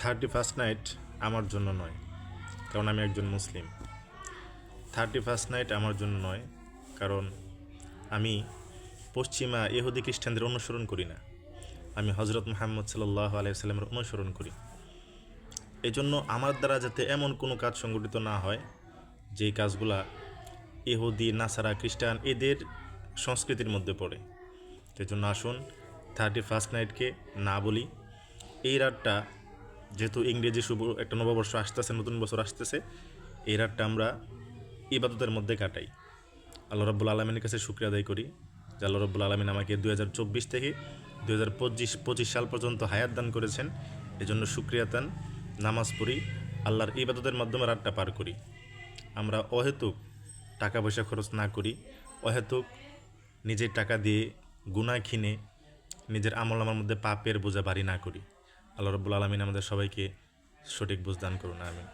31st night আমার জন্য নয়, কারণ আমি একজন মুসলিম। 31st নাইট আমার জন্য নয়, কারণ আমি পশ্চিমা ইহুদি খ্রিস্টানদের অনুসরণ করি না, আমি হজরত মুহাম্মদ সাল্লাল্লাহু আলাইহি ওয়াসাল্লামের অনুসরণ করি। এই জন্য আমার দ্বারা যাতে এমন কোনো কাজ সংগঠিত না হয় যেই কাজগুলা ইহুদি, নাসারা, খ্রিস্টান এদের সংস্কৃতির মধ্যে পড়ে। সেই জন্য আসুন 31st নাইটকে না বলি। এই রাতটা যেহেতু ইংরেজি শুভ একটা নববর্ষ আসতেছে, নতুন বছর আসতেছে, এই রাতটা আমরা ইবাদতের মধ্যে কাটাই। আল্লাহ রাব্বুল আলামিনের কাছে শুকরিয়া আদায় করি যে আল্লাহ রাব্বুল আলামিন আমাকে 2024 থেকে 2025 সাল পর্যন্ত হায়াত দান করেছেন। এজন্য শুকরিয়া তান, নামাজ পড়ি, আল্লাহর ইবাদতের মাধ্যমে রাতটা পার করি। আমরা অহেতুক টাকা পয়সা খরচ না করি, অহেতুক নিজের টাকা দিয়ে গুনাহ কিনে নিজের আমলনামার মধ্যে পাপের বোঝা ভারী না করি। আল্লাহ রাব্বুল আলামিন আমাদের সবাইকে সঠিক বুঝ দান করুন, আমিন।